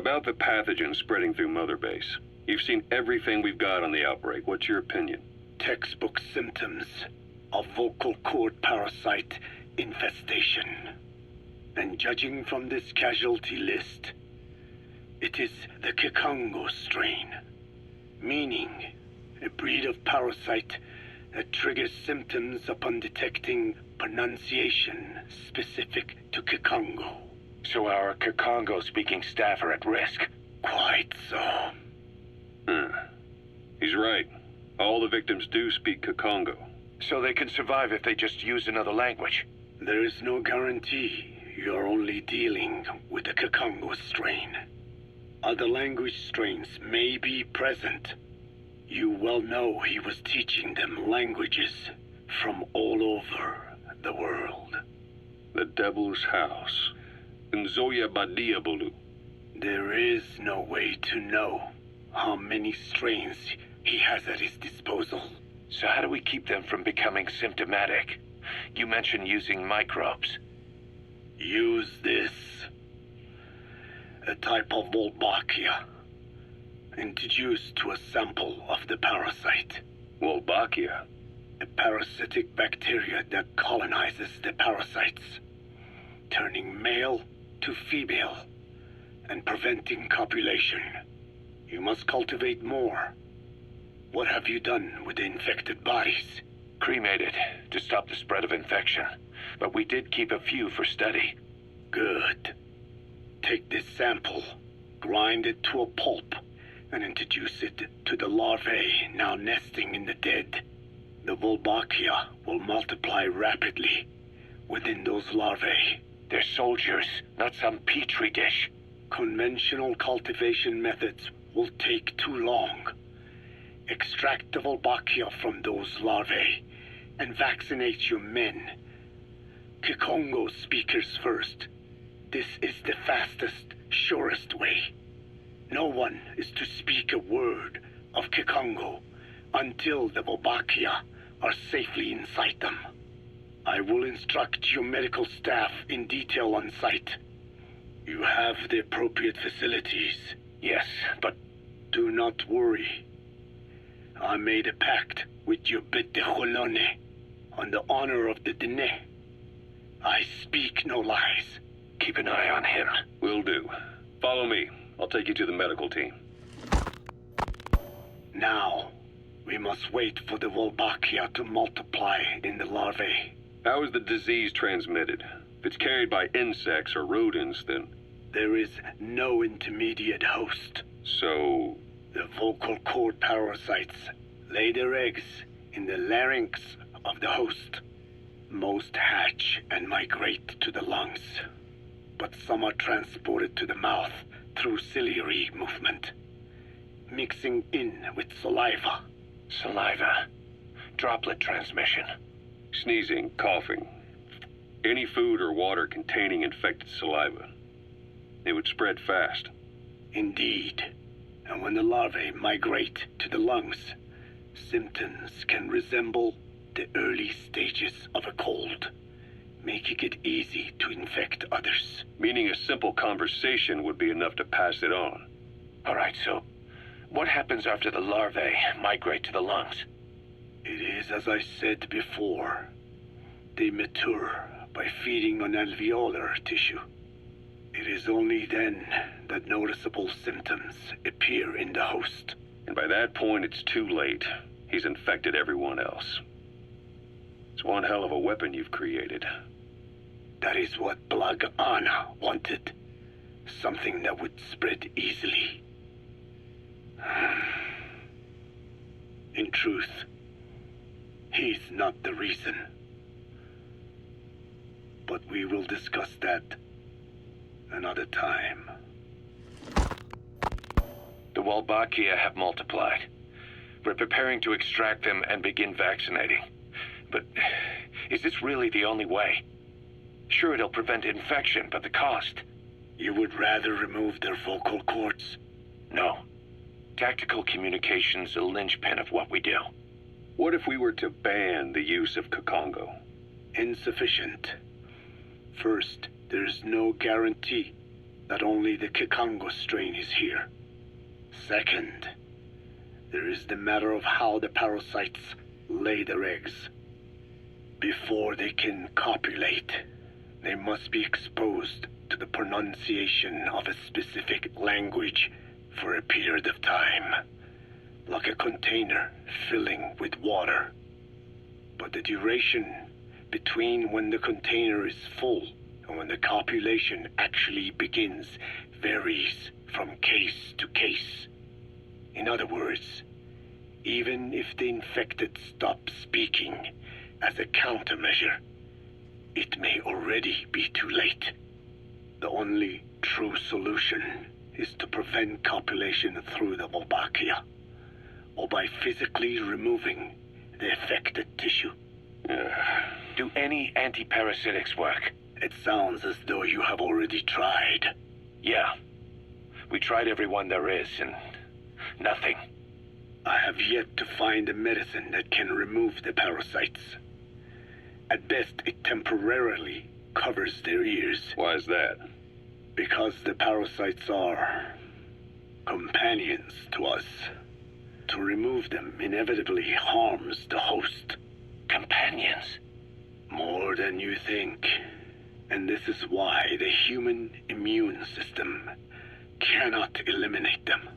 About the pathogen spreading through Mother Base. You've seen everything we've got on the outbreak. What's your opinion? Textbook symptoms of vocal cord parasite infestation. And judging from this casualty list, it is the Kikongo strain, meaning a breed of parasite that triggers symptoms upon detecting pronunciation specific to Kikongo. So our Kikongo-speaking staff are at risk? Quite so. He's right. All the victims do speak Kikongo. So they can survive if they just use another language? There is no guarantee. You're only dealing with the Kikongo strain. Other language strains may be present. You well know he was teaching them languages from all over the world. The Devil's House. Nzoya Badia Bulu. There is no way to know how many strains he has at his disposal. So how do we keep them from becoming symptomatic? You mentioned using microbes. Use this. A type of Wolbachia, introduced to a sample of the parasite. Wolbachia? A parasitic bacteria that colonizes the parasites, turning male to female and preventing copulation. You must cultivate more. What have you done with the infected bodies? Cremated to stop the spread of infection, but we did keep a few for study. Good. Take this sample, grind it to a pulp, and introduce it to the larvae now nesting in the dead. The Wolbachia will multiply rapidly within those larvae. They're soldiers, not some petri dish. Conventional cultivation methods will take too long. Extract the Wolbachia from those larvae and vaccinate your men. Kikongo speakers first. This is the fastest, surest way. No one is to speak a word of Kikongo until the Wolbachia are safely inside them. I will instruct your medical staff in detail on site. You have the appropriate facilities. Yes, but do not worry. I made a pact with your Bete Holone on the honor of the Dene. I speak no lies. Keep an eye on him. Will do. Follow me. I'll take you to the medical team. Now, we must wait for the Wolbachia to multiply in the larvae. How is the disease transmitted? If it's carried by insects or rodents, then... There is no intermediate host. So... The vocal cord parasites lay their eggs in the larynx of the host. Most hatch and migrate to the lungs, but some are transported to the mouth through ciliary movement, mixing in with saliva. Saliva. Droplet transmission. Sneezing, coughing. Any food or water containing infected saliva. It would spread fast. Indeed. And when the larvae migrate to the lungs, symptoms can resemble the early stages of a cold, making it easy to infect others. Meaning a simple conversation would be enough to pass it on. All right, so what happens after the larvae migrate to the lungs? It is as I said before. They mature by feeding on alveolar tissue. It is only then that noticeable symptoms appear in the host. And by that point, it's too late. He's infected everyone else. It's one hell of a weapon you've created. That is what Blag Ana wanted. Something that would spread easily. In truth, he's not the reason. But we will discuss that another time. The Wolbachia have multiplied. We're preparing to extract them and begin vaccinating. But is this really the only way? Sure, it'll prevent infection, but the cost? You would rather remove their vocal cords? No. Tactical communication's a linchpin of what we do. What if we were to ban the use of Kikongo? Insufficient. First, there's no guarantee that only the Kikongo strain is here. Second, there is the matter of how the parasites lay their eggs. Before they can copulate, they must be exposed to the pronunciation of a specific language for a period of time, like a container filling with water. But the duration between when the container is full and when the copulation actually begins varies from case to case. In other words, even if the infected stop speaking as a countermeasure, it may already be too late. The only true solution is to prevent copulation through the Wolbachia, or by physically removing the affected tissue. Do any antiparasitics work? It sounds as though you have already tried. Yeah. We tried every one there is, and nothing. I have yet to find a medicine that can remove the parasites. At best, it temporarily covers their ears. Why is that? Because the parasites are companions to us. To remove them inevitably harms the host. Companions? More than you think. And this is why the human immune system cannot eliminate them.